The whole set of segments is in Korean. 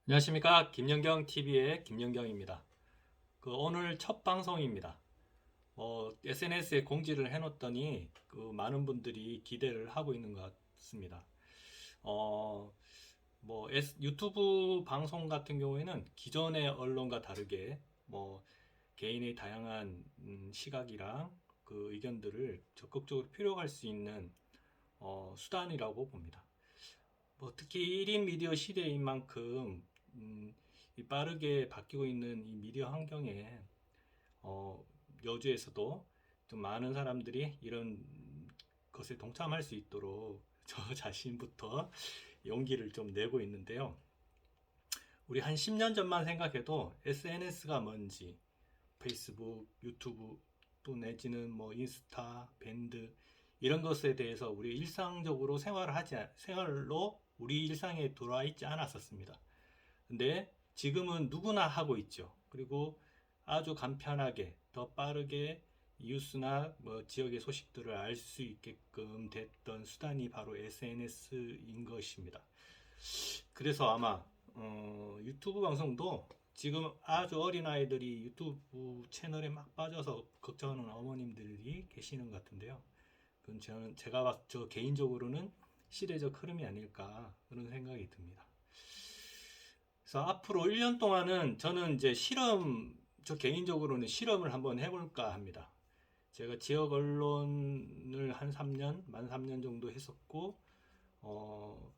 안녕하십니까. 김연경 TV의 김연경입니다. 오늘 첫 방송입니다. SNS에 공지를 해놓았더니 많은 분들이 기대를 하고 있는 것 같습니다. 어, 유튜브 방송 같은 경우에는 기존의 언론과 다르게 개인의 다양한 시각이랑 그 의견들을 적극적으로 필요할 수 있는 수단이라고 봅니다. 특히 1인 미디어 시대인 만큼 이 빠르게 바뀌고 있는 이 미디어 환경에 어, 여주에서도 좀 많은 사람들이 이런 것에 동참할 수 있도록 저 자신부터 용기를 좀 내고 있는데요. 우리 한 10년 전만 생각해도 SNS가 뭔지, 페이스북, 유튜브 또 내지는 인스타, 밴드 이런 것에 대해서 우리 일상적으로 생활로 우리 일상에 들어와 있지 않았었습니다. 근데 지금은 누구나 하고 있죠. 그리고 아주 간편하게 더 빠르게 뉴스나 지역의 소식들을 알 수 있게끔 됐던 수단이 바로 SNS인 것입니다. 그래서 아마 유튜브 방송도 지금 아주 어린 아이들이 유튜브 채널에 막 빠져서 걱정하는 어머님들이 계시는 것 같은데요. 그건 저 개인적으로는 시대적 흐름이 아닐까 그런 생각이 듭니다. 그래서 앞으로 1년 동안은 저는 이제 저 개인적으로는 실험을 한번 해볼까 합니다. 제가 지역 언론을 한 3년, 만 3년 정도 했었고, 어,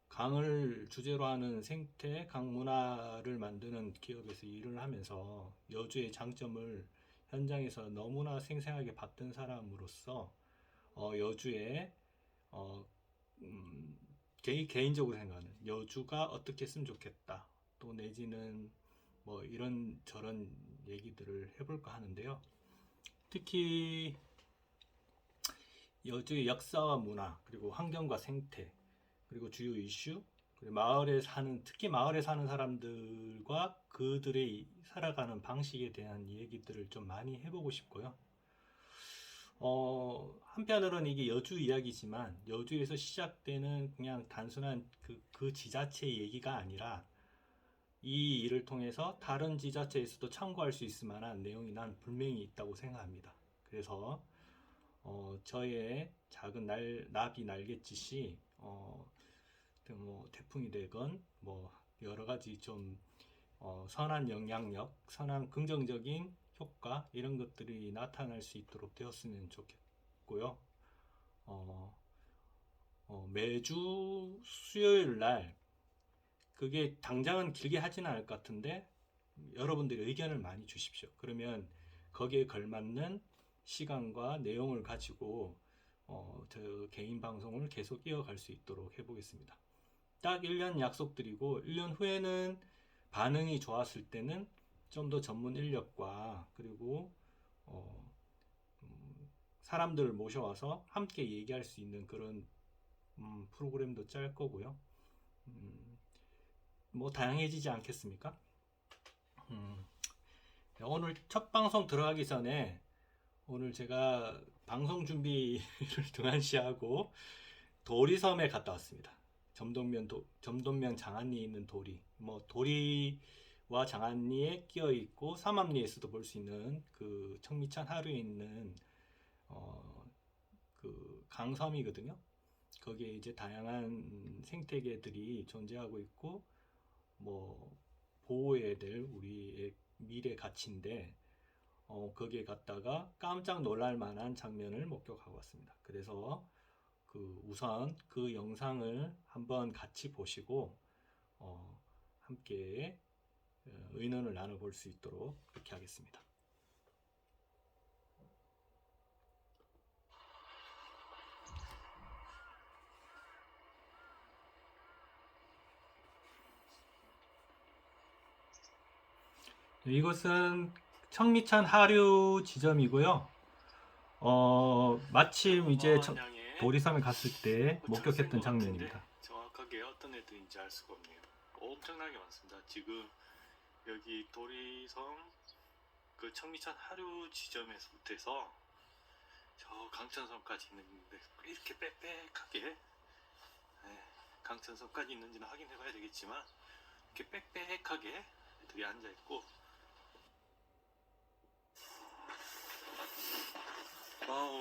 강을 주제로 하는 생태, 강 문화를 만드는 기업에서 일을 하면서 여주의 장점을 현장에서 너무나 생생하게 봤던 사람으로서 여주의 어, 음, 개인적으로 생각하는 여주가 어떻게 했으면 좋겠다. 또 내지는 이런 저런 얘기들을 해볼까 하는데요. 특히 여주의 역사와 문화, 그리고 환경과 생태, 그리고 주요 이슈, 그리고 특히 마을에 사는 사람들과 그들의 살아가는 방식에 대한 얘기들을 좀 많이 해보고 싶고요. 한편으로는 이게 여주 이야기지만 여주에서 시작되는 그냥 단순한 그 지자체의 얘기가 아니라 이 일을 통해서 다른 지자체에서도 참고할 수 있을 만한 내용이 난 분명히 있다고 생각합니다. 그래서 저의 작은 나비 날갯짓이 태풍이 되건 여러 가지 좀 선한 영향력, 선한 긍정적인 효과 이런 것들이 나타날 수 있도록 되었으면 좋겠고요. 어, 매주 수요일 날 그게 당장은 길게 하지는 않을 것 같은데 여러분들이 의견을 많이 주십시오. 그러면 거기에 걸맞는 시간과 내용을 가지고 저 개인 방송을 계속 이어갈 수 있도록 해보겠습니다. 딱 1년 약속드리고 1년 후에는 반응이 좋았을 때는 좀 더 전문 인력과 그리고 어, 사람들을 모셔와서 함께 얘기할 수 있는 그런 프로그램도 짤 거고요. 음, 다양해지지 않겠습니까? 음, 오늘 첫 방송 들어가기 전에 오늘 제가 방송 준비를 등한시하고 도리섬에 갔다 왔습니다. 점동면 장안리에 있는 도리와 장안리에 끼어 있고 삼합리에서도 볼 수 있는 그 청미천 하루에 있는 어, 그 강섬이거든요. 거기에 이제 다양한 생태계들이 존재하고 있고 뭐 보호해야 될 우리의 미래 가치인데 거기에 갔다가 깜짝 놀랄 만한 장면을 목격하고 왔습니다. 그래서 우선 그 영상을 한번 같이 보시고 함께 의논을 나눠볼 수 있도록 그렇게 하겠습니다. 이곳은 청미천 하류 지점이고요. 마침 이제 도리섬에 갔을 때 목격했던 장면입니다. 정확하게 어떤 애들인지 알 수가 없네요. 엄청나게 많습니다. 지금 여기 도리섬 그 청미천 하류 지점에서부터 해서 저 강천섬까지 있는데 이렇게 빽빽하게 강천섬까지 있는지는 확인해 봐야 되겠지만 이렇게 빽빽하게 애들이 앉아 있고,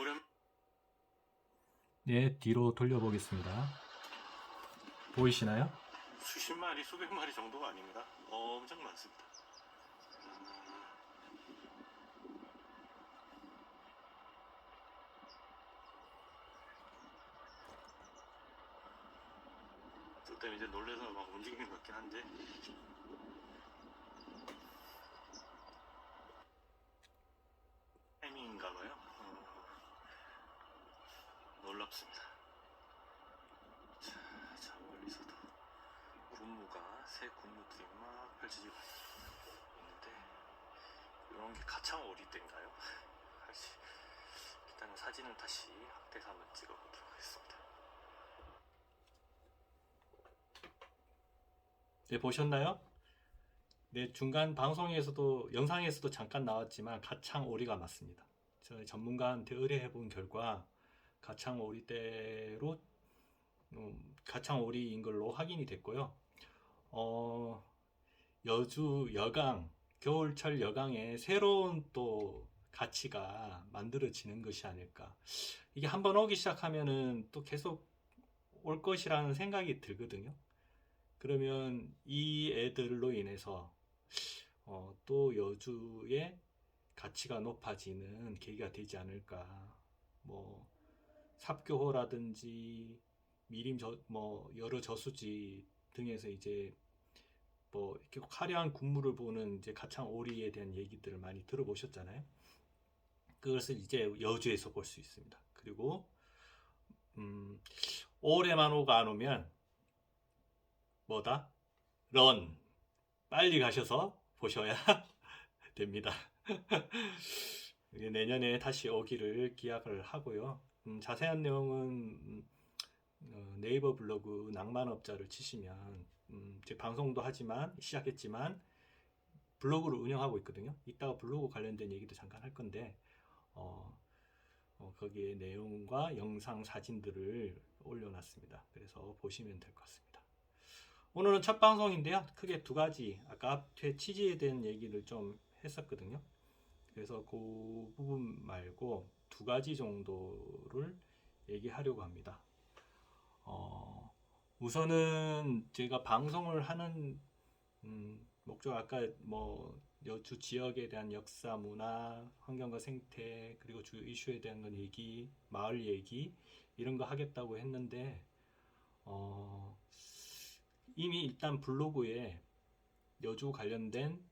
오랜. 네, 뒤로 돌려보겠습니다. 보이시나요? 수십 마리, 수백 마리 정도가 아닙니다. 엄청 많습니다. 저 때문에 이제 놀래서 막 움직이는 것 같긴 한데, 타이밍인가봐요. 놀랍습니다. 자, 멀리서도 새 군무들이 막 펼쳐지고 있는데, 이런 게 가창오리대인가요? 일단 사진을 다시 확대해서 한번 찍어보도록 하겠습니다. 네, 보셨나요? 네, 중간 방송에서도 영상에서도 잠깐 나왔지만 가창오리가 맞습니다. 저희 전문가한테 의뢰해 본 결과 가창오리대로 가창오리인 걸로 확인이 됐고요. 여주 여강, 겨울철 여강에 새로운 또 가치가 만들어지는 것이 아닐까. 이게 한번 오기 시작하면은 또 계속 올 것이라는 생각이 들거든요. 그러면 이 애들로 인해서 또 여주의 가치가 높아지는 계기가 되지 않을까. 뭐 삽교호라든지 미림 여러 저수지 등에서 이제 뭐 이렇게 화려한 군무를 보는 이제 가창 오리에 대한 얘기들을 많이 들어보셨잖아요. 그것을 이제 여주에서 볼 수 있습니다. 그리고 올해만 오가 안 오면 뭐다? 런 빨리 가셔서 보셔야 됩니다. 내년에 다시 오기를 기약을 하고요. 자세한 내용은 네이버 블로그 낭만업자를 치시면 제 방송도 시작했지만 블로그를 운영하고 있거든요. 이따가 블로그 관련된 얘기도 잠깐 할 건데 거기에 내용과 영상 사진들을 올려놨습니다. 그래서 보시면 될 것 같습니다. 오늘은 첫 방송인데요. 크게 두 가지, 아까 앞에 취지에 대한 얘기를 좀 했었거든요. 그래서 그 부분 말고 두 가지 정도를 얘기하려고 합니다. 우선은 제가 방송을 하는 목적, 아까 뭐 여주 지역에 대한 역사, 문화, 환경과 생태, 그리고 주요 이슈에 대한 건 얘기, 마을 얘기 이런 거 하겠다고 했는데 이미 일단 블로그에 여주 관련된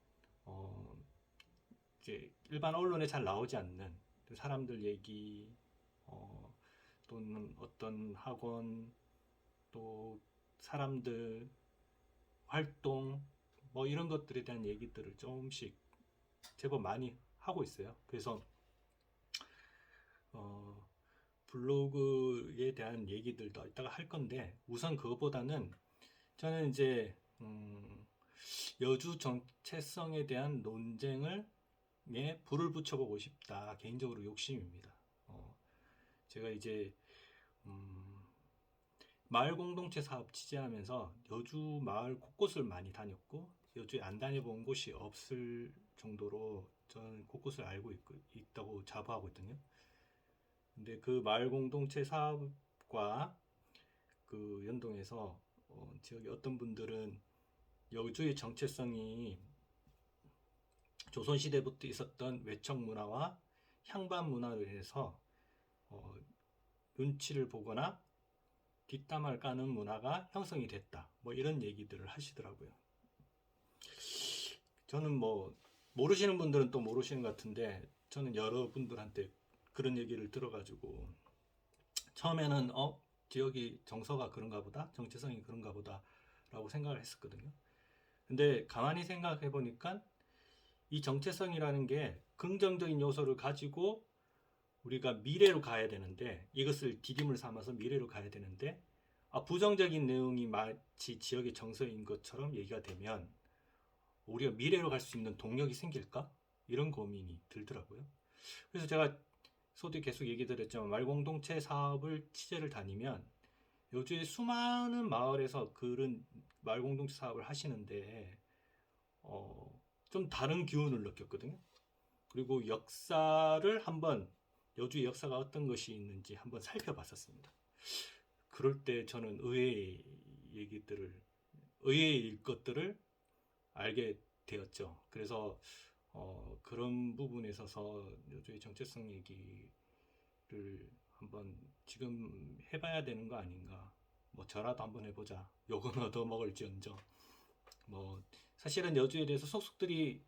이제 일반 언론에 잘 나오지 않는 사람들 얘기, 또는 어떤 학원, 또 사람들 활동, 뭐 이런 것들에 대한 얘기들을 조금씩 제법 많이 하고 있어요. 그래서 블로그에 대한 얘기들도 이따가 할 건데, 우선 그것보다는 저는 이제 여주 정체성에 대한 논쟁을 불을 붙여보고 싶다. 개인적으로 욕심입니다. 제가 이제 마을 공동체 사업 취재하면서 여주 마을 곳곳을 많이 다녔고, 여주에 안 다녀본 곳이 없을 정도로 저는 곳곳을 알고 있다고 자부하고 있거든요. 근데 그 마을 공동체 사업과 그 연동해서 지역의 어떤 분들은 여주의 정체성이 조선시대부터 있었던 외척 문화와 향반 문화를 해서 눈치를 보거나 뒷담화를 까는 문화가 형성이 됐다. 뭐 이런 얘기들을 하시더라고요. 저는 뭐 모르시는 분들은 또 모르시는 것 같은데, 저는 여러분들한테 그런 얘기를 들어가지고 처음에는 지역이 정서가 그런가 보다, 정체성이 그런가 보다 라고 생각을 했었거든요. 근데 가만히 생각해 보니까 이 정체성이라는 게 긍정적인 요소를 가지고 우리가 미래로 가야 되는데, 이것을 디딤을 삼아서 미래로 가야 되는데, 부정적인 내용이 마치 지역의 정서인 것처럼 얘기가 되면 우리가 미래로 갈 수 있는 동력이 생길까? 이런 고민이 들더라고요. 그래서 제가 소뒤 계속 얘기 드렸지만, 말공동체 사업을 취재를 다니면 여주의 수많은 마을에서 그런 마을 공동체 사업을 하시는데 좀 다른 기운을 느꼈거든요. 그리고 역사를 한번 여주의 역사가 어떤 것이 있는지 한번 살펴봤었습니다. 그럴 때 저는 의외의 것들을 알게 되었죠. 그래서 그런 부분에 있어서 여주의 정체성 얘기를 한번 지금 해봐야 되는 거 아닌가. 뭐 저라도 한번 해보자. 욕은 얻어먹을지언정. 뭐 사실은 여주에 대해서 속속들이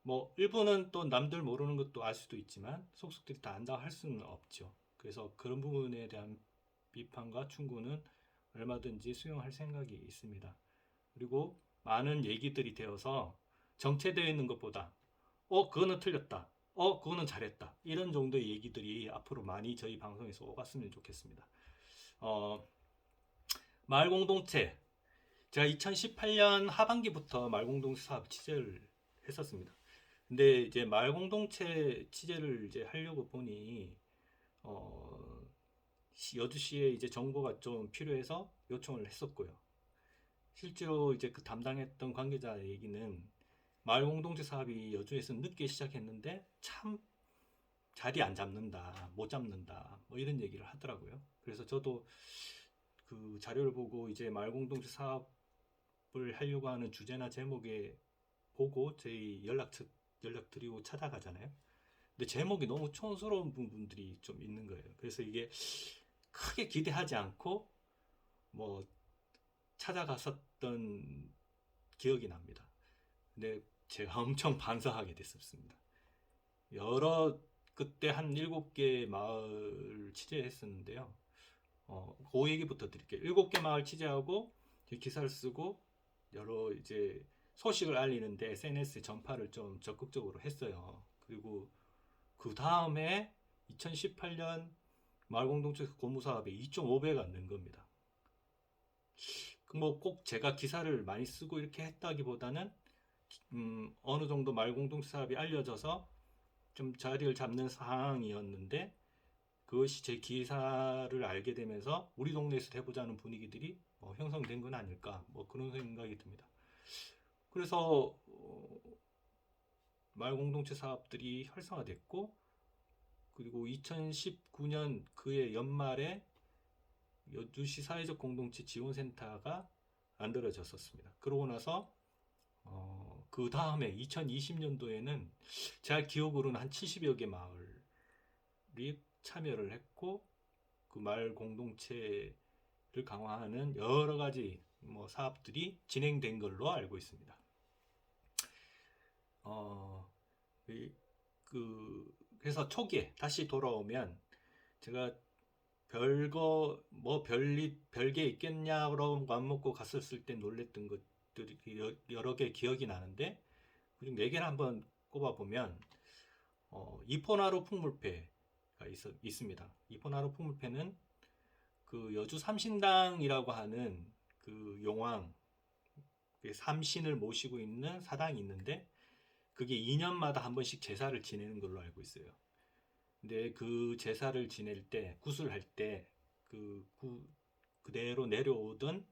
뭐 일부는 또 남들 모르는 것도 알 수도 있지만 속속들이 다 안다 할 수는 없죠. 그래서 그런 부분에 대한 비판과 충고는 얼마든지 수용할 생각이 있습니다. 그리고 많은 얘기들이 되어서 정체되어 있는 것보다 그거는 틀렸다. 그거는 잘했다. 이런 정도의 얘기들이 앞으로 많이 저희 방송에서 오갔으면 좋겠습니다. 마을 공동체. 제가 2018년 하반기부터 마을 공동체 사업 취재를 했었습니다. 근데 이제 마을 공동체 취재를 이제 하려고 보니 여주시에 이제 정보가 좀 필요해서 요청을 했었고요. 실제로 이제 그 담당했던 관계자 얘기는 마을 공동체 사업이 여주에서 늦게 시작했는데 참 자리 안 잡는다, 못 잡는다, 뭐 이런 얘기를 하더라고요. 그래서 저도 그 자료를 보고 이제 마을 공동체 사업을 하려고 하는 주제나 제목에 보고 저희 연락 드리고 찾아가잖아요. 근데 제목이 너무 촌스러운 부분들이 좀 있는 거예요. 그래서 이게 크게 기대하지 않고 뭐 찾아갔었던 기억이 납니다. 근데 제가 엄청 반성하게 됐었습니다. 그때 한 7개 마을 취재했었는데요. 그 얘기부터 드릴게요. 7개 마을 취재하고 기사를 쓰고 여러 이제 소식을 알리는데 SNS에 전파를 좀 적극적으로 했어요. 그리고 그 다음에 2018년 마을 공동체 고무 사업에 2.5배가 는 겁니다. 뭐 꼭 제가 기사를 많이 쓰고 이렇게 했다기보다는 어느 정도 마을 공동체 사업이 알려져서 좀 자리를 잡는 상황이었는데 그것이 제 기사를 알게 되면서 우리 동네에서 해보자는 분위기들이 형성된 건 아닐까 뭐 그런 생각이 듭니다. 그래서 마을 공동체 사업들이 활성화됐고 그리고 2019년 그해 연말에 여주시 사회적 공동체 지원센터가 만들어졌었습니다. 그러고 나서 그 다음에 2020년도에는 제가 기억으로는 한 70여 개 마을이 참여를 했고 그 마을 공동체를 강화하는 여러 가지 뭐 사업들이 진행된 걸로 알고 있습니다. 그래서 초기에 다시 돌아오면 제가 별게 있겠냐고 맘 먹고 갔었을 때 놀랬던 것들이 여러 개 기억이 나는데 그중 4개를 한번 꼽아보면 이포나루 풍물패가 있습니다. 이포나루 풍물패는 그 여주 삼신당이라고 하는 그 용왕 삼신을 모시고 있는 사당이 있는데 그게 2년마다 한 번씩 제사를 지내는 걸로 알고 있어요. 근데 그 제사를 지낼 때 구슬할 때 그대로 내려오던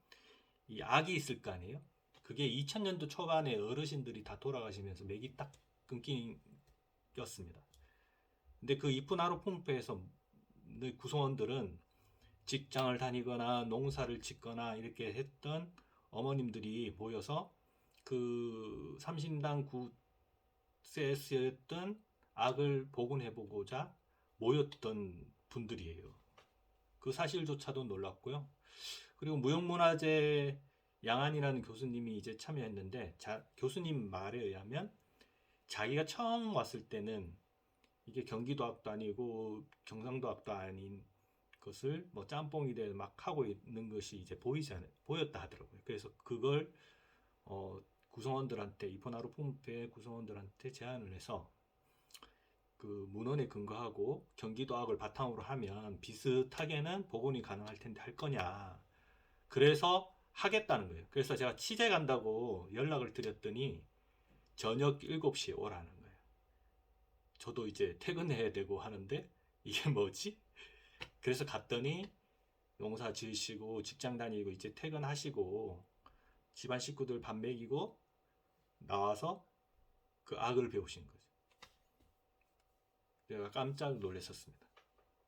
이 악이 있을 거 아니에요. 그게 2000년도 초반에 어르신들이 다 돌아가시면서 맥이 딱 끊겼습니다. 근데 그 이푸나루 풍패에서 구성원들은 직장을 다니거나 농사를 짓거나 이렇게 했던 어머님들이 모여서 그 삼신당 구세스였던 악을 복원해보고자 모였던 분들이에요. 그 사실조차도 놀랐고요. 그리고 무형문화재 양안이라는 교수님이 이제 참여했는데 교수님 말에 의하면 자기가 처음 왔을 때는 이게 경기도 악도 아니고 경상도 악도 아닌 것을 뭐 짬뽕이래 막 하고 있는 것이 이제 보였다 하더라고요. 그래서 그걸 구성원들한테 이포나루 풍패 구성원들한테 제안을 해서 그 문헌에 근거하고 경기도 악을 바탕으로 하면 비슷하게는 복원이 가능할 텐데 할 거냐. 그래서 하겠다는 거예요. 그래서 제가 취재 간다고 연락을 드렸더니 저녁 7시에 오라는 거예요. 저도 이제 퇴근해야 되고 하는데 이게 뭐지? 그래서 갔더니 농사 지으시고 직장 다니고 이제 퇴근하시고 집안 식구들 밥 먹이고 나와서 그 악을 배우신 거죠. 내가 깜짝 놀랐었습니다.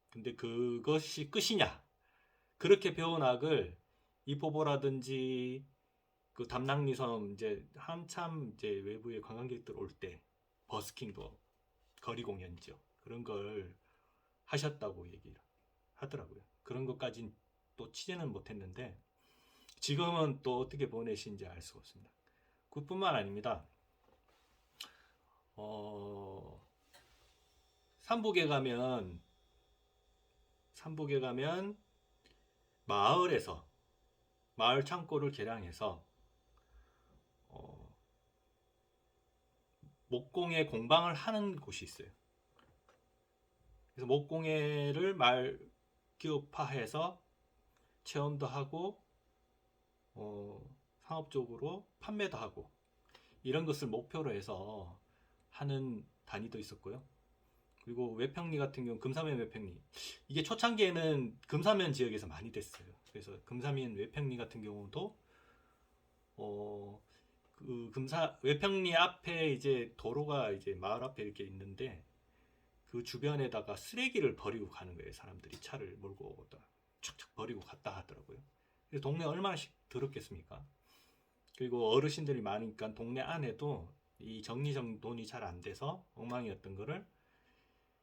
근데 그것이 끝이냐? 그렇게 배운 악을 이포보라든지 그 담낭리섬 이제 한참 이제 외부의 관광객들 올 때 버스킹도 거리 공연이죠. 그런 걸 하셨다고 얘기를 하더라고요. 그런 것까진 또 취재는 못했는데 지금은 또 어떻게 보내신지 알 수가 없습니다. 그뿐만 아닙니다. 삼북에 가면 마을에서 마을 창고를 개량해서 목공예 공방을 하는 곳이 있어요. 그래서 목공예를 마을 기업화해서 체험도 하고 상업적으로 판매도 하고 이런 것을 목표로 해서 하는 단위도 있었고요. 그리고 외평리 같은 경우 금사면 외평리 이게 초창기에는 금사면 지역에서 많이 됐어요. 그래서 금사면 외평리 같은 경우도 그 외평리 앞에 이제 도로가 이제 마을 앞에 이렇게 있는데 그 주변에다가 쓰레기를 버리고 가는 거예요. 사람들이 차를 몰고 오다 착착 버리고 갔다 하더라고요. 그래서 동네 얼마나 더럽겠습니까? 그리고 어르신들이 많으니까 동네 안에도 이 정리정돈이 잘 안 돼서 엉망이었던 거를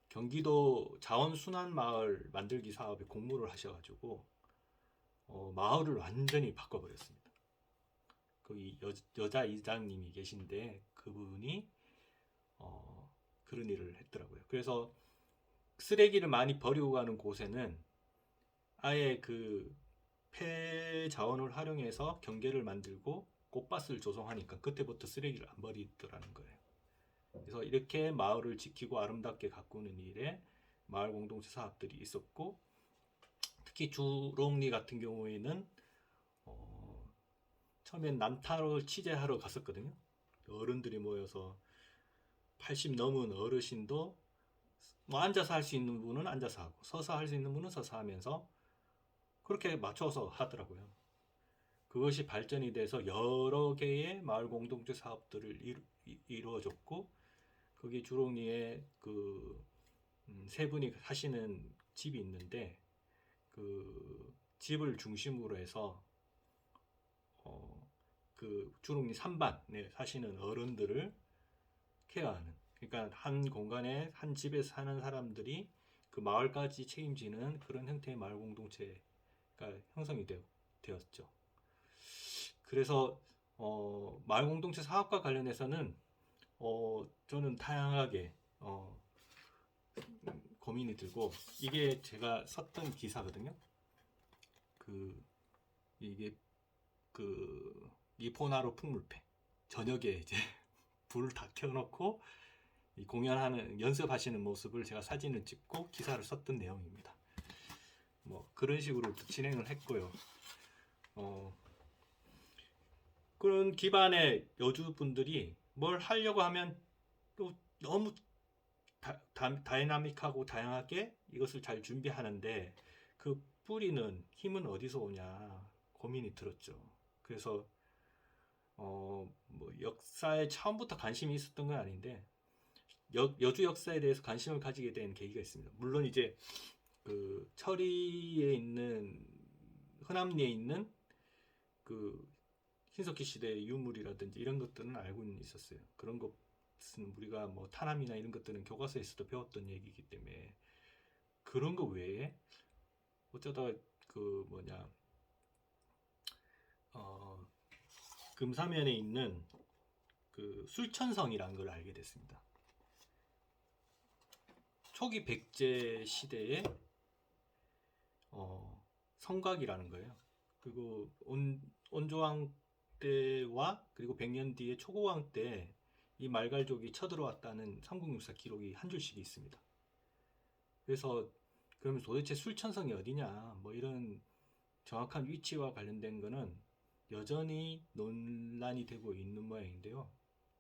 경기도 자원순환마을 만들기 사업에 공모를 하셔가지고 마을을 완전히 바꿔버렸습니다. 거기 여자 이장님이 계신데 그분이 그런 일을 했더라고요. 그래서 쓰레기를 많이 버리고 가는 곳에는 아예 그 폐자원을 활용해서 경계를 만들고 꽃밭을 조성하니까 그때부터 쓰레기를 안 버리더라는 거예요. 그래서 이렇게 마을을 지키고 아름답게 가꾸는 일에 마을 공동체 사업들이 있었고 특히 주롱리 같은 경우에는 처음엔 남타를 취재하러 갔었거든요. 어른들이 모여서 80 넘은 어르신도 뭐 앉아서 할 수 있는 분은 앉아서 하고 서서 할 수 있는 분은 서서 하면서 그렇게 맞춰서 하더라고요. 그것이 발전이 돼서 여러 개의 마을 공동체 사업들을 이루어졌고 거기 주롱리에 그 세 분이 사시는 집이 있는데 그 집을 중심으로 해서 그 주롱리 3반에 사시는 어른들을 케어하는 그러니까 한 공간에 한 집에 사는 사람들이 그 마을까지 책임지는 그런 형태의 마을 공동체가 형성이 되었죠. 그래서 마을 공동체 사업과 관련해서는 저는 다양하게 고민이 들고 이게 제가 썼던 기사거든요. 이게 그 이포나루 풍물패 저녁에 이제 불을 다 켜놓고 공연하는 연습하시는 모습을 제가 사진을 찍고 기사를 썼던 내용입니다. 뭐 그런 식으로 진행을 했고요. 그런 기반의 여주분들이 뭘 하려고 하면 또 너무 다이나믹하고 다양하게 이것을 잘 준비하는데 그 뿌리는 힘은 어디서 오냐 고민이 들었죠. 그래서 뭐 역사에 처음부터 관심이 있었던 건 아닌데 여주 역사에 대해서 관심을 가지게 된 계기가 있습니다. 물론 이제 그 철이에 있는 흔암리에 있는 그 신석기 시대의 유물이라든지 이런 것들은 알고는 있었어요. 그런 것은 우리가 뭐 탄암이나 이런 것들은 교과서에서도 배웠던 얘기이기 때문에 그런 거 외에 어쩌다 그 금사면에 있는 그 술천성이라는 걸 알게 됐습니다. 초기 백제 시대의 성곽이라는 거예요. 그리고 온조왕 때와 그리고 100년 뒤에 초고왕 때 이 말갈족이 쳐들어왔다는 삼국유사 기록이 한 줄씩 있습니다. 그래서 그러면 도대체 술천성이 어디냐 뭐 이런 정확한 위치와 관련된 거는 여전히 논란이 되고 있는 모양인데요.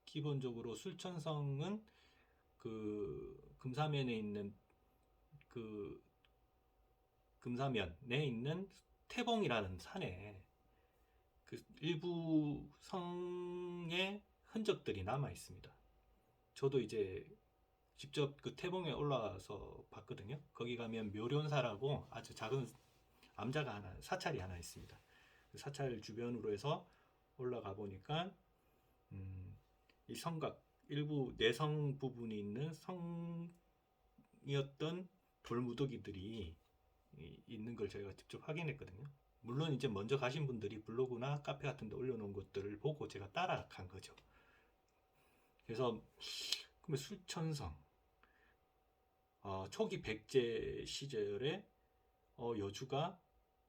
기본적으로 술천성은 그 금사면에 있는 그 금사면에 있는 태봉이라는 산에 그 일부 성의 흔적들이 남아 있습니다. 저도 이제 직접 그 태봉에 올라와서 봤거든요. 거기 가면 묘련사라고 아주 작은 암자가 하나, 사찰이 하나 있습니다. 그 사찰 주변으로 해서 올라가 보니까 이 성곽 일부 내성 부분이 있는 성이었던 돌무더기들이 있는 걸 저희가 직접 확인했거든요. 물론 이제 먼저 가신 분들이 블로그나 카페 같은 데 올려놓은 것들을 보고 제가 따라간 거죠. 그래서 그러면 술천성 초기 백제 시절에 여주가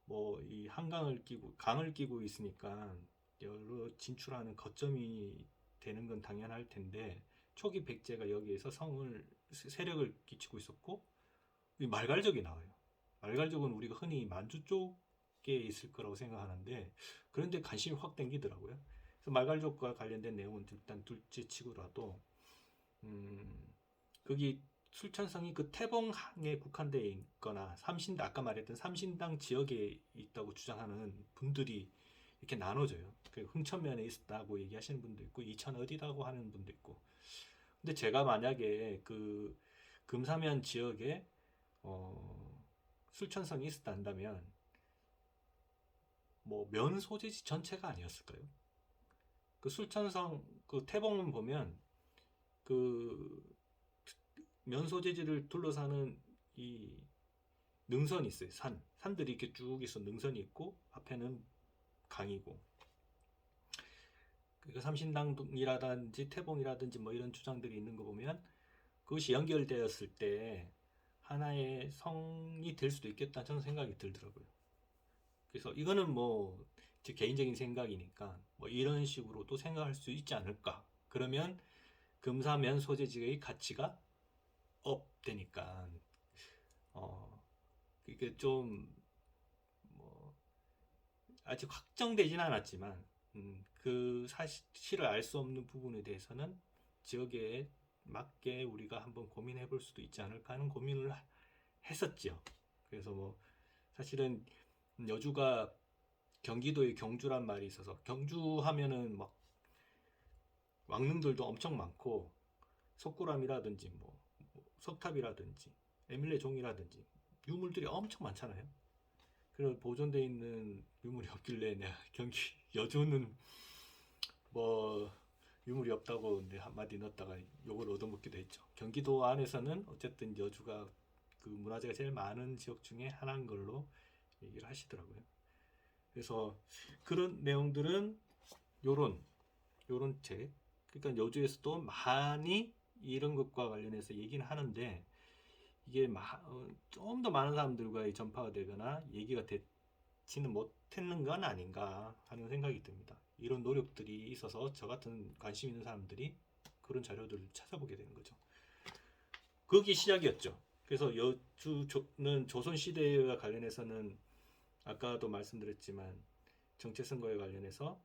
뭐 이 한강을 끼고 강을 끼고 있으니까 여러 진출하는 거점이 되는 건 당연할 텐데 초기 백제가 여기에서 성을 세력을 끼치고 있었고 이 말갈족이 나와요. 말갈족은 우리가 흔히 만주 쪽에 있을 거라고 생각하는데 그런데 관심이 확 땡기더라고요. 그래서 말갈족과 관련된 내용은 일단 둘째치고라도 거기 술천성이 그 태봉항에 국한되어 있거나 삼신당 아까 말했던 삼신당 지역에 있다고 주장하는 분들이 이렇게 나눠져요. 그 흥천면에 있다고 얘기하시는 분도 있고 이천 어디다고 하는 분도 있고. 근데 제가 만약에 그 금사면 지역에 술천성이 있었다면 뭐 면 소재지 전체가 아니었을까요? 그 술천성 그 태봉은 보면 그 면 소재지를 둘러싸는 이 능선이 있어요. 산들이 이렇게 쭉 있어 능선이 있고 앞에는 강이고. 그러니까 삼신당이라든지 태봉이라든지 뭐 이런 주장들이 있는 거 보면 그것이 연결되었을 때 하나의 성이 될 수도 있겠다 저는 생각이 들더라고요. 그래서 이거는 뭐 제 개인적인 생각이니까 뭐 이런 식으로 또 생각할 수 있지 않을까. 그러면 금사면 소재지의 가치가 업되니까 이게 좀 뭐 아직 확정되진 않았지만 그 사실을 알 수 없는 부분에 대해서는 지역에 맞게 우리가 한번 고민해 볼 수도 있지 않을까 하는 고민을 했었죠. 그래서 뭐 사실은 여주가 경기도의 경주란 말이 있어서 경주 하면은 막 왕릉들도 엄청 많고 석굴암이라든지 뭐 석탑이라든지 에밀레종이라든지 유물들이 엄청 많잖아요. 그런 보존되어 있는 유물이 없길래 내가 경기 여주는 뭐 유물이 없다고 한마디 넣었다가 욕을 얻어먹기도 했죠. 경기도 안에서는 어쨌든 여주가 그 문화재가 제일 많은 지역 중에 하나인 걸로 얘기를 하시더라고요. 그래서 그런 내용들은 요런 책 그러니까 여주에서도 많이 이런 것과 관련해서 얘기는 하는데 이게 좀 더 많은 사람들과 전파가 되거나 얘기가 되지는 못했는 건 아닌가 하는 생각이 듭니다. 이런 노력들이 있어서 저 같은 관심 있는 사람들이 그런 자료들을 찾아보게 되는 거죠. 그게 시작이었죠. 그래서 여주는 조선시대와 관련해서는 아까도 말씀드렸지만 정체선거에 관련해서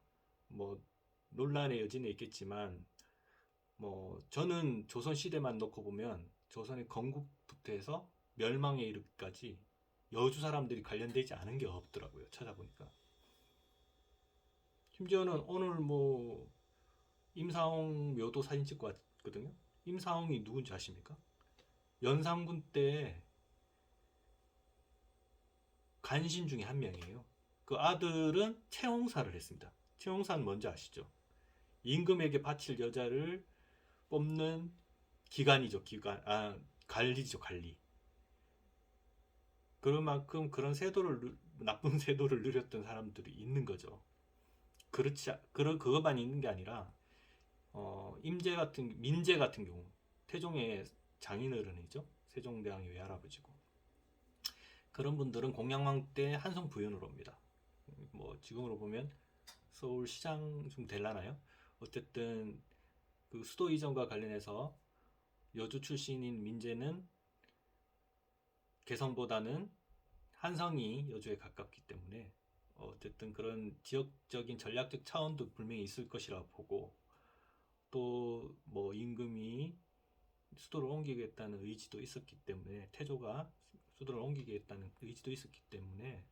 뭐 논란의 여지는 있겠지만 뭐 저는 조선시대만 놓고 보면 조선의 건국부터 해서 멸망에 이르기까지 여주 사람들이 관련되지 않은 게 없더라고요. 찾아보니까. 심지어는 오늘 뭐 임사홍 묘도 사진 찍고 왔거든요. 임사홍이 누군지 아십니까? 연산군 때 간신 중에 한 명이에요. 그 아들은 채홍사를 했습니다. 채홍사는 뭔지 아시죠? 임금에게 바칠 여자를 뽑는 기관이죠. 관리죠. 관리. 그런 만큼 그런 나쁜 세도를 누렸던 사람들이 있는 거죠. 그것만 있는 게 아니라 민재 같은 경우 태종의 장인어른이죠. 세종대왕의 외할아버지고 그런 분들은 공양왕 때 한성 부윤으로 옵니다. 뭐 지금으로 보면 서울시장 좀 될라나요? 어쨌든 그 수도 이전과 관련해서 여주 출신인 민재는 개성보다는 한성이 여주에 가깝기 때문에 어쨌든 그런 지역적인 전략적 차원도 분명히 있을 것이라고 보고 또 뭐 임금이 수도를 옮기겠다는 의지도 있었기 때문에 태조가 수도를 옮기겠다는 의지도 있었기 때문에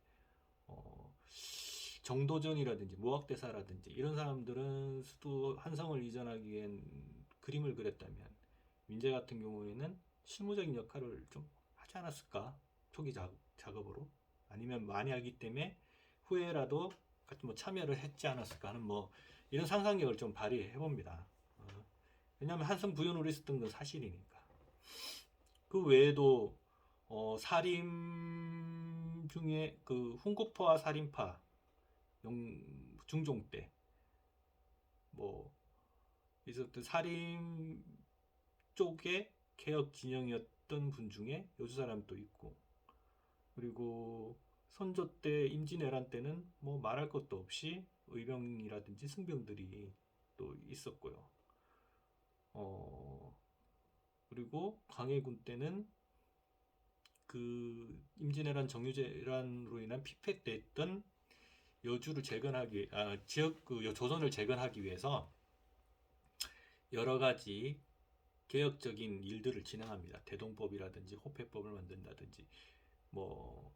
정도전이라든지 무학대사라든지 이런 사람들은 수도 한성을 이전하기 위한 그림을 그렸다면 민재 같은 경우에는 실무적인 역할을 좀 하지 않았을까? 초기 작업으로 아니면 많이 하기 때문에 후에라도 같이 뭐 참여를 했지 않았을까 하는 뭐 이런 상상력을 좀 발휘해 봅니다. 왜냐하면 한성 부연으로 있었던 건 사실이니까. 그 외에도 살인 중에 그 훈구파와 살인파 중종 때 뭐 있었던 살인 쪽의 개혁 진영이었던 분 중에 여주 사람도 있고, 그리고 선조 때 임진왜란 때는 뭐 말할 것도 없이 의병이라든지 승병들이 또 있었고요. 그리고 광해군 때는 그 임진왜란 정유재란으로 인한 피폐 때 했던 여주를 재건하기 지역 그 조선을 재건하기 위해서 여러 가지 개혁적인 일들을 진행합니다. 대동법이라든지 호패법을 만든다든지 뭐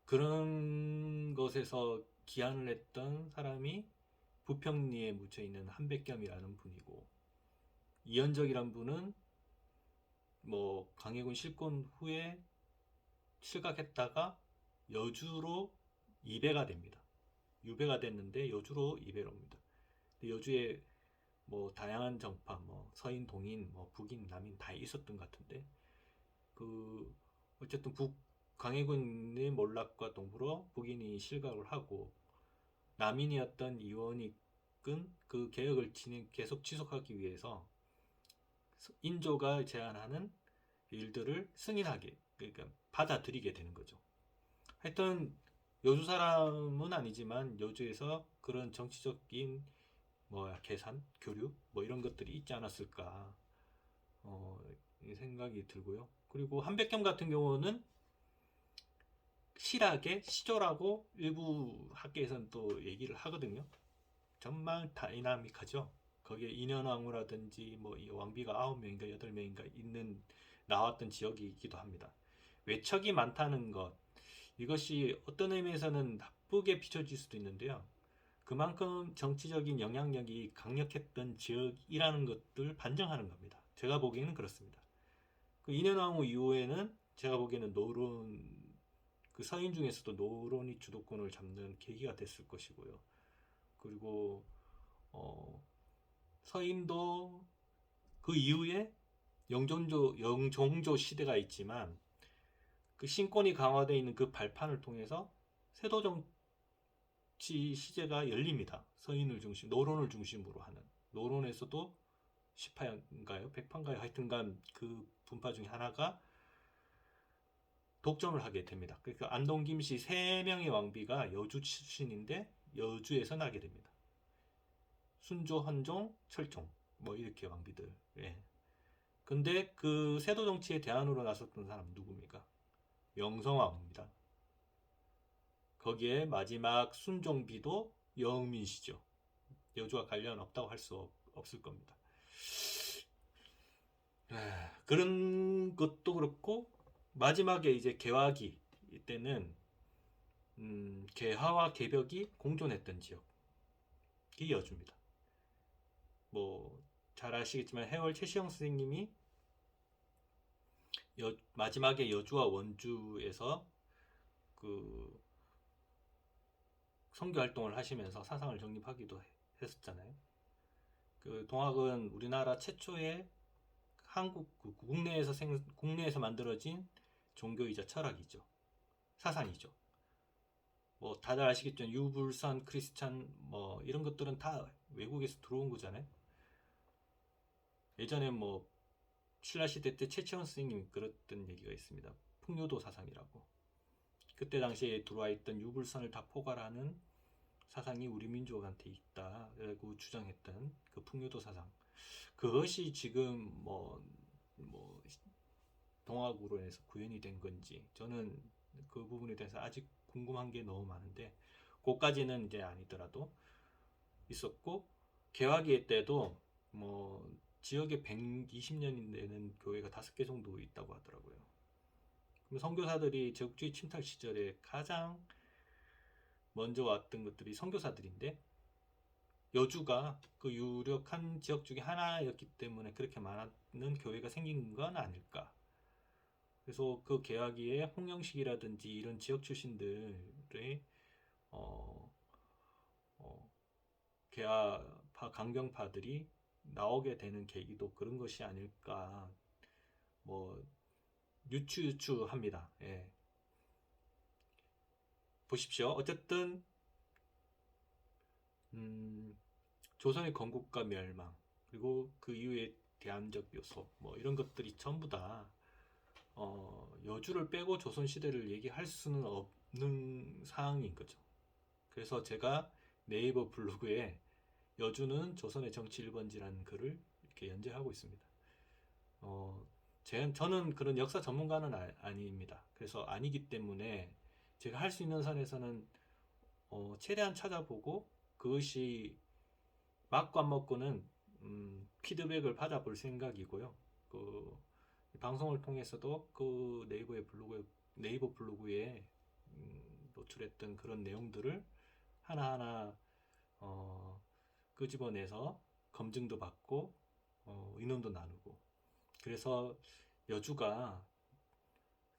그런 것에서 기한을 했던 사람이 부평리에 묻혀 있는 한백겸이라는 분이고, 이현적이란 분은 뭐 광해군 실권 후에 실각했다가 여주로 이배가 됩니다. 유배가 됐는데 여주로 이배를 옵니다. 여주에 뭐 다양한 정파, 뭐 서인, 동인, 뭐 북인, 남인 다 있었던 것 같은데, 그 어쨌든 광해군의 몰락과 동불어 북인이 실각을 하고 남인이었던 이원익은 그 개혁을 계속 지속하기 위해서 인조가 제안하는 일들을 승인하게, 그러니까 받아들이게 되는 거죠. 하여튼 여주 사람은 아니지만 여주에서 그런 정치적인 뭐 계산, 교류 뭐 이런 것들이 있지 않았을까 이 생각이 들고요. 그리고 한백겸 같은 경우는 실하게 시조라고 일부 학계에서는 또 얘기를 하거든요. 정말 다이나믹하죠. 거기에 인현왕후라든지 뭐 이 왕비가 9명인가 8명인가 있는 나왔던 지역이기도 합니다. 외척이 많다는 것, 이것이 어떤 의미에서는 나쁘게 비춰질 수도 있는데요. 그만큼 정치적인 영향력이 강력했던 지역이라는 것들 반증하는 겁니다. 제가 보기에는 그렇습니다. 그 인현왕후 이후에는 제가 보기에는 노론, 그 서인 중에서도 노론이 주도권을 잡는 계기가 됐을 것이고요. 그리고 서인도 그 이후에 영종조 시대가 있지만 그 신권이 강화되어 있는 그 발판을 통해서 세도 정치 시제가 열립니다. 서인을 중심, 노론을 중심으로 하는. 노론에서도 시파인가요? 백파인가요? 하여튼간 그 분파 중에 하나가 독점을 하게 됩니다. 그러니까 안동, 김씨 3명의 왕비가 여주 출신인데 여주에서 나게 됩니다. 순조, 헌종, 철종 뭐 이렇게 왕비들. 예. 근데 그 세도 정치의 대안으로 나섰던 사람 누굽니까? 명성황후입니다. 거기에 마지막 순종비도 영민시죠. 여주와 관련 없다고 할 수 없을 겁니다. 그런 것도 그렇고, 마지막에 이제 개화기 이때는 개화와 개벽이 공존했던 지역이 여주입니다. 뭐 잘 아시겠지만 해월 최시영 선생님이 마지막에 여주와 원주에서 그 선교 활동을 하시면서 사상을 정립하기도 했었잖아요. 그 동학은 우리나라 최초의 한국 국내에서 만들어진 종교이자 철학이죠. 사상이죠. 뭐 다들 아시겠죠. 유불선, 크리스찬 뭐 이런 것들은 다 외국에서 들어온 거잖아요. 예전에 뭐 신라시대 때 최치원 스님이 그랬던 얘기가 있습니다. 풍요도 사상이라고. 그때 당시에 들어와 있던 유불선을 다 포괄하는 사상이 우리 민족한테 있다라고 주장했던 그 풍요도 사상. 그것이 지금 뭐 동학으로 해서 구현이 된 건지 저는 그 부분에 대해서 아직 궁금한 게 너무 많은데, 그까지는 이제 아니더라도 있었고, 개화기 때도 뭐 지역에 120년 되는 교회가 5개 정도 있다고 하더라고요. 그럼 선교사들이 제국주의 침탈 시절에 가장 먼저 왔던 것들이 선교사들인데 여주가 그 유력한 지역 중에 하나였기 때문에 그렇게 많은 교회가 생긴 건 아닐까. 그래서 그 개화기에 홍영식이라든지 이런 지역 출신들의 어, 개화파 강경파들이 나오게 되는 계기도 그런 것이 아닐까. 뭐 유추합니다. 예. 보십시오. 어쨌든 조선의 건국과 멸망 그리고 그 이후에 대안적 요소 뭐 이런 것들이 전부 다 여주를 빼고 조선 시대를 얘기할 수는 없는 상황인 거죠. 그래서 제가 네이버 블로그에 여주는 조선의 정치 1번지라는 글을 이렇게 연재하고 있습니다. 저는 그런 역사 전문가는 아닙니다. 그래서 아니기 때문에 제가 할 수 있는 선에서는 최대한 찾아보고 그것이 맞고 안 맞고는 피드백을 받아볼 생각이고요. 그 방송을 통해서도 그 네이버 블로그에 노출했던 그런 내용들을 하나하나 끄집어내서 검증도 받고 의논도 나누고 그래서 여주가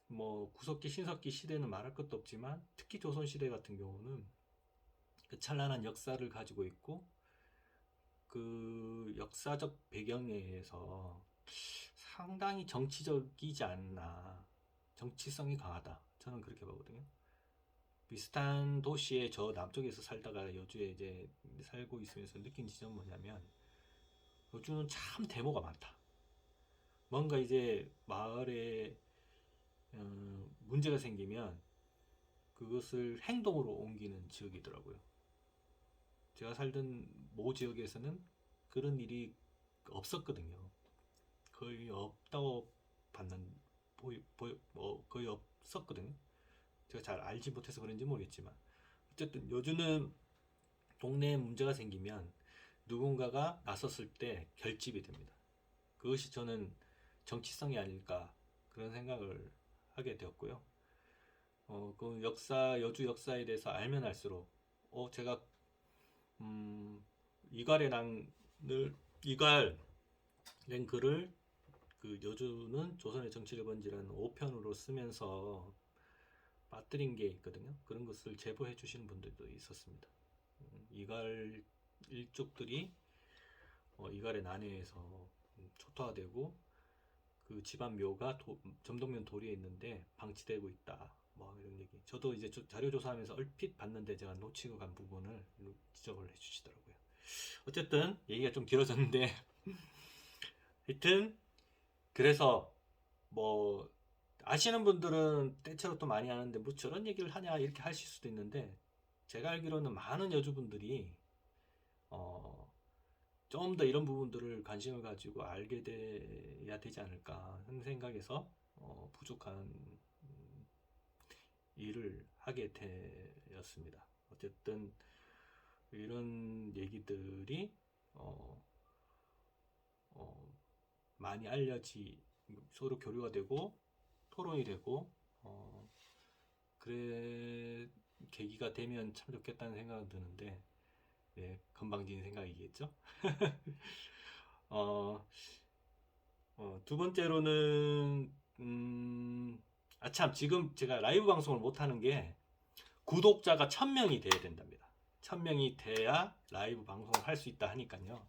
뭐 구석기 신석기 시대는 말할 것도 없지만 특히 조선 시대 같은 경우는 그 찬란한 역사를 가지고 있고 그 역사적 배경에 의해서 상당히 정치적이지 않나 정치성이 강하다 저는 그렇게 보거든요. 비슷한 도시에 저 남쪽에서 살다가 여주에 이제 살고 있으면서 느낀 지점은 뭐냐면 여주는 참 데모가 많다. 뭔가 이제 마을에 문제가 생기면 그것을 행동으로 옮기는 지역이더라고요. 제가 살던 모 지역에서는 그런 일이 없었거든요. 거의 없다고 거의 없었거든요. 제가 잘 알지 못해서 그런지 모르겠지만 어쨌든 여주는 동네에 문제가 생기면 누군가가 나섰을 때 결집이 됩니다. 그것이 저는 정치성이 아닐까 그런 생각을 하게 되었고요. 그 여주 역사에 대해서 알면 알수록 제가 이갈낸 글을 그 여주는 조선의 정치 1번지라는 5편으로 쓰면서 빠뜨린 게 있거든요. 그런 것을 제보해 주시는 분들도 있었습니다. 이갈 일족들이 이갈의 난해에서 초토화되고 그 집안 묘가 점동면 도리에 있는데 방치되고 있다. 뭐 이런 얘기. 저도 이제 자료 조사하면서 얼핏 봤는데 제가 놓치고 간 부분을 지적을 해주시더라고요. 어쨌든 얘기가 좀 길어졌는데 하여튼 그래서 뭐 아시는 분들은 때때로 또 많이 하는데 뭐 저런 얘기를 하냐 이렇게 하실 수도 있는데 제가 알기로는 많은 여주분들이 좀 더 이런 부분들을 관심을 가지고 알게 돼야 되지 않을까 하는 생각에서 부족한 일을 하게 되었습니다. 어쨌든 이런 얘기들이 많이 서로 교류가 되고 토론이 되고 그래 계기가 되면 참 좋겠다는 생각은 드는데 네, 건방진 생각이겠죠. 두 번째로는 참 지금 제가 라이브 방송을 못하는 게 구독자가 1000명이 돼야 된답니다. 1000명이 돼야 라이브 방송을 할 수 있다 하니까요.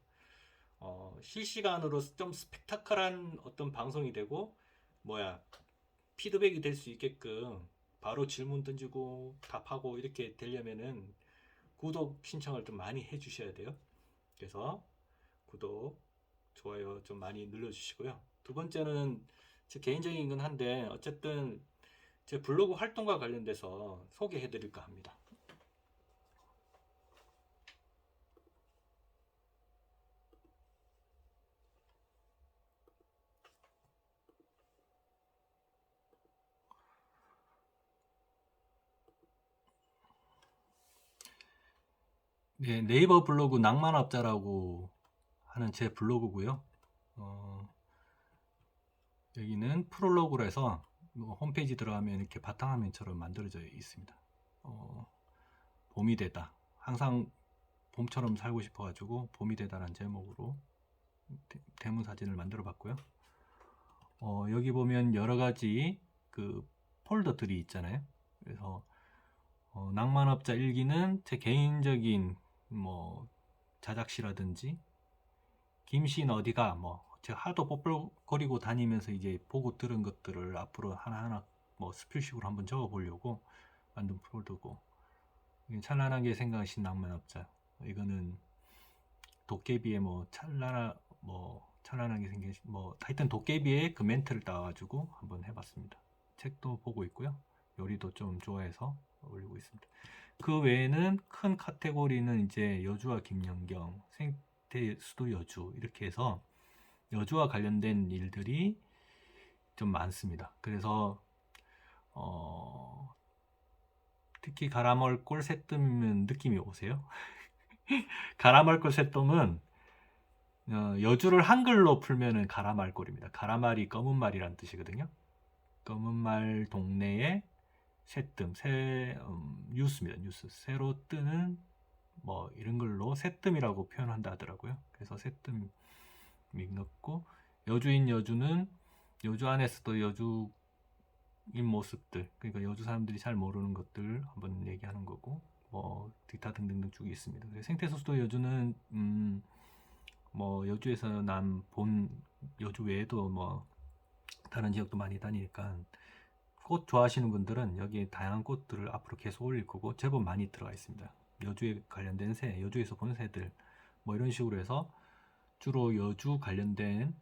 실시간으로 좀 스펙타클한 어떤 방송이 되고 피드백이 될 수 있게끔 바로 질문 던지고 답하고 이렇게 되려면은 구독 신청을 좀 많이 해주셔야 돼요. 그래서 구독, 좋아요 좀 많이 눌러주시고요. 두 번째는 제 개인적인 건 한데 어쨌든 제 블로그 활동과 관련돼서 소개해드릴까 합니다. 네, 네이버 블로그 낭만업자라고 하는 제 블로그고요. 여기는 프롤로그로 해서 홈페이지 들어가면 이렇게 바탕화면처럼 만들어져 있습니다. 봄이 되다. 항상 봄처럼 살고 싶어가지고 봄이 되다라는 제목으로 대문 사진을 만들어 봤고요. 여기 보면 여러 가지 그 폴더들이 있잖아요. 그래서 낭만업자 일기는 제 개인적인 뭐 자작시라든지 김신 어디가 뭐 제가 하도 뽀뽀거리고 다니면서 이제 보고 들은 것들을 앞으로 하나하나 뭐 스필식으로 한번 적어 보려고 만든 폴더고, 찬란하게 생각하신 낭만업자, 이거는 도깨비의 뭐 찬란하게 생긴 뭐 하여튼 도깨비의 그 멘트를 따가지고 한번 해봤습니다. 책도 보고 있고요. 요리도 좀 좋아해서 올리고 있습니다. 그 외에는 큰 카테고리는 이제 여주와 김연경, 생태 수도 여주, 이렇게 해서 여주와 관련된 일들이 좀 많습니다. 그래서 특히 가라멀골 새뜸이면 느낌이 오세요? 가라멀골 새뜸은 여주를 한글로 풀면은 가라말골입니다. 가라말이 검은 말이란 뜻이거든요. 검은 말 동네에 새뜸, 뉴스입니다. 뉴스. 새로 뜨는 뭐 이런 걸로 새뜸이라고 표현한다 하더라고요. 그래서 새뜸이 넣고, 여주인 여주는 여주 안에서도 여주인 모습들, 그러니까 여주 사람들이 잘 모르는 것들 한번 얘기하는 거고, 뭐 기타 등등등 쭉 있습니다. 생태수도 여주는 뭐 여주에서 난 본 여주 외에도 뭐 다른 지역도 많이 다니니까 꽃 좋아하시는 분들은 여기 다양한 꽃들을 앞으로 계속 올릴 거고, 제법 많이 들어가 있습니다. 여주에 관련된 새, 여주에서 본 새들, 뭐 이런 식으로 해서 주로 여주 관련된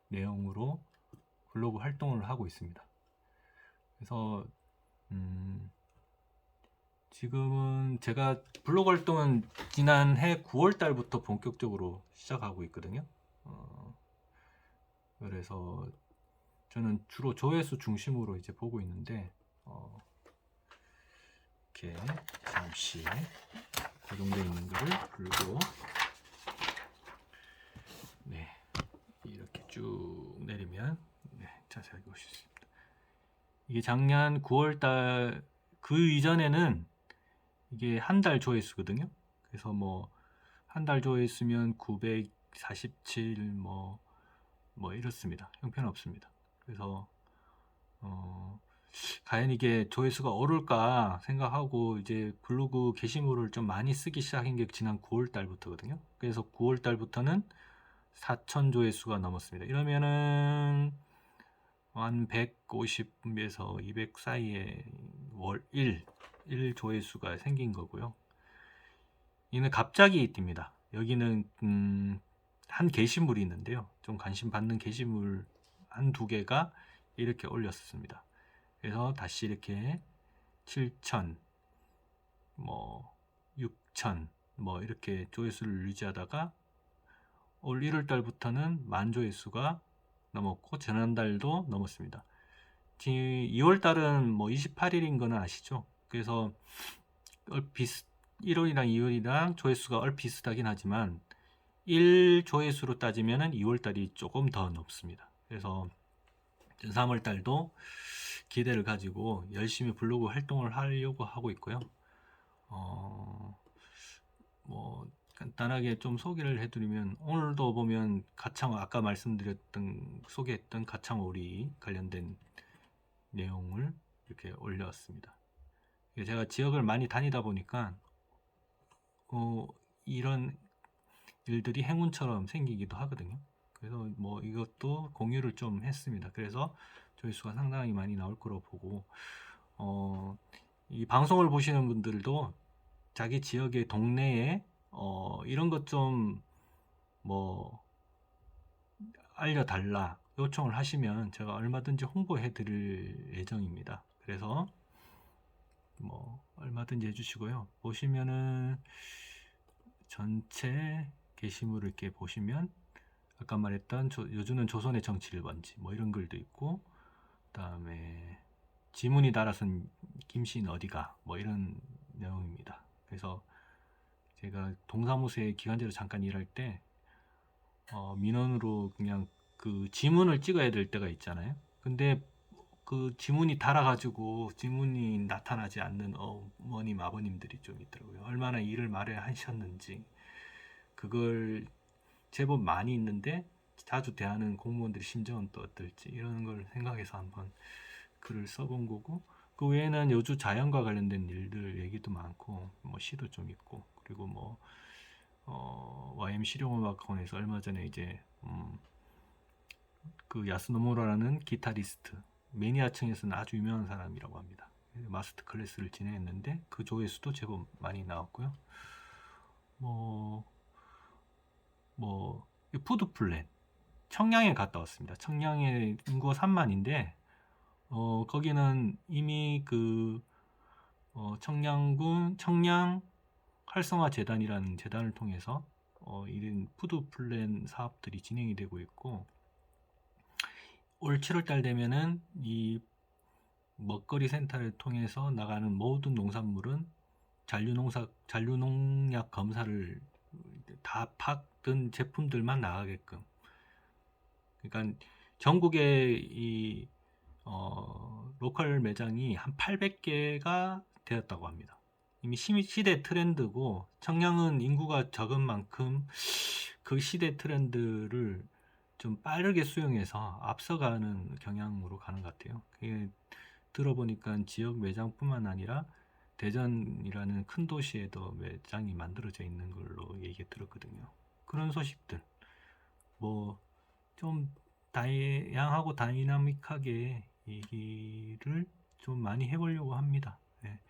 내용으로 블로그 활동을 하고 있습니다. 그래서 지금은 제가 블로그 활동은 지난해 9월 달부터 본격적으로 시작하고 있거든요. 그래서 저는 주로 조회수 중심으로 이제 보고 있는데, 이렇게 잠시 고정되어 있는 거를 풀고, 네, 이렇게 쭉 내리면 자세하게 보실 수 있습니다. 이게 작년 9월 달, 그 이전에는 이게 한 달 조회수거든요. 그래서 뭐 한 달 조회수면 947 뭐 이렇습니다. 형편없습니다. 그래서 과연 이게 조회수가 오를까 생각하고 이제 블로그 게시물을 좀 많이 쓰기 시작한 게 지난 9월 달부터거든요. 그래서 9월 달부터는 4,000 조회수가 넘었습니다. 이러면은 한 150에서 200 사이에 월 1 조회수가 생긴 거고요. 이는 갑자기 뜹니다. 여기는 한 게시물이 있는데요. 좀 관심 받는 게시물 한두 개가 이렇게 올렸습니다. 그래서 다시 이렇게 7,000, 뭐 6,000, 뭐 이렇게 조회수를 유지하다가 올 1월 달부터는 10,000 조회수가 넘었고, 지난달도 넘었습니다. 2월 달은 뭐 28일인 거는 아시죠? 그래서 1월이랑 2월이랑 조회수가 비슷하긴 하지만 1 조회수로 따지면은 2월 달이 조금 더 높습니다. 그래서 3월 달도 기대를 가지고 열심히 블로그 활동을 하려고 하고 있고요. 뭐 간단하게 좀 소개를 해드리면, 오늘도 보면 가창, 아까 소개했던 가창오리 관련된 내용을 이렇게 올려왔습니다. 제가 지역을 많이 다니다 보니까 이런 일들이 행운처럼 생기기도 하거든요. 그래서 뭐 이것도 공유를 좀 했습니다. 그래서 조회수가 상당히 많이 나올 거로 보고, 이 방송을 보시는 분들도 자기 지역의 동네에 이런 것 좀 뭐 알려달라 요청을 하시면 제가 얼마든지 홍보해 드릴 예정입니다. 그래서 뭐 얼마든지 해주시고요. 보시면은 전체 게시물을 이렇게 보시면 아까 말했던 여주는 조선의 정치 1번지 뭐 이런 글도 있고, 그 다음에 지문이 달아선 김신 어디가 뭐 이런 내용입니다. 그래서 제가 동사무소에 기간제로 잠깐 일할 때 민원으로 그냥 그 지문을 찍어야 될 때가 있잖아요. 근데 그 지문이 달아가지고 지문이 나타나지 않는 어머님, 아버님들이 좀 있더라고요. 얼마나 일을 말에 하셨는지. 그걸 제법 많이 있는데 자주 대하는 공무원들의 심정은 또 어떨지 이런 걸 생각해서 한번 글을 써본 거고, 그 외에는 요즘 자연과 관련된 일들 얘기도 많고 뭐 시도 좀 있고, 그리고 뭐 YM 실용음악원에서 얼마 전에 이제 그 야스노무라라는 기타리스트, 매니아층에서는 아주 유명한 사람이라고 합니다. 마스터 클래스를 진행했는데 그 조회수도 제법 많이 나왔고요. 뭐 푸드 플랜 청량에 갔다 왔습니다. 청량에 인구가 3만인데 거기는 이미 그 청량군 청량 활성화 재단이라는 재단을 통해서 이런 푸드 플랜 사업들이 진행이 되고 있고, 올 7월달 되면은 이 먹거리 센터를 통해서 나가는 모든 농산물은 잔류농약 검사를 다 팍든 제품들만 나가게끔, 그러니까 전국에 이 로컬 매장이 한 800개가 되었다고 합니다. 이미 시대 트렌드고, 청량은 인구가 적은 만큼 그 시대 트렌드를 좀 빠르게 수용해서 앞서가는 경향으로 가는 것 같아요. 그게 들어보니까 지역 매장뿐만 아니라 대전이라는 큰 도시에도 매장이 만들어져 있는 걸로 얘기 들었거든요. 그런 소식들, 뭐 좀 다양하고 다이나믹하게 얘기를 좀 많이 해보려고 합니다. 네.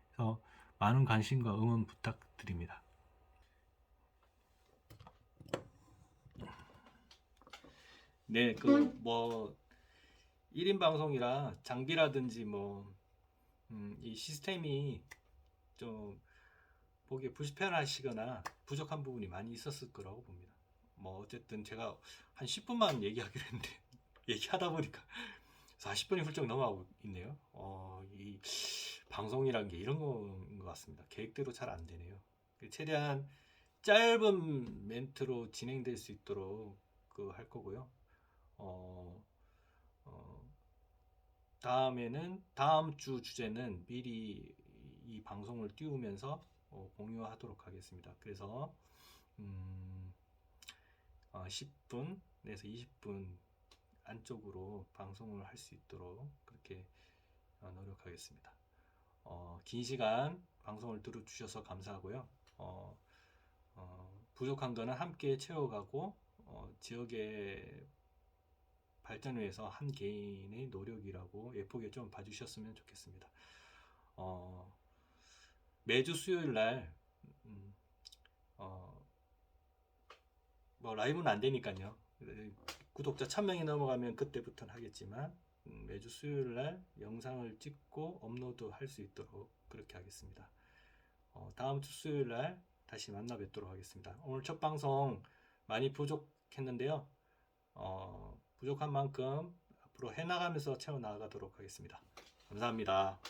그래서 많은 관심과 응원 부탁드립니다. 네, 뭐 1인 방송이라 장비라든지 이 시스템이 좀 보기에 불편하시거나 부족한 부분이 많이 있었을 거라고 봅니다. 뭐 어쨌든 제가 한 10분만 얘기하기로 했는데 얘기하다 보니까 40분이 훌쩍 넘어가고 있네요. 이 방송이란 게 이런 거인 것 같습니다. 계획대로 잘 안 되네요. 최대한 짧은 멘트로 진행될 수 있도록 할 거고요. 다음 주 주제는 미리 이 방송을 띄우면서 공유하도록 하겠습니다. 그래서 10분에서 20분 안쪽으로 방송을 할 수 있도록 그렇게 노력하겠습니다. 긴 시간 방송을 들어주셔서 감사하고요. 부족한 거는 함께 채워가고 지역의 발전을 위해서 한 개인의 노력이라고 예쁘게 좀 봐주셨으면 좋겠습니다. 매주 수요일 날 뭐 라이브는 안 되니까요. 구독자 1000명이 넘어가면 그때부터는 하겠지만 매주 수요일 날 영상을 찍고 업로드 할 수 있도록 그렇게 하겠습니다. 다음 주 수요일 날 다시 만나 뵙도록 하겠습니다. 오늘 첫 방송 많이 부족했는데요. 부족한 만큼 앞으로 해나가면서 채워나가도록 하겠습니다. 감사합니다.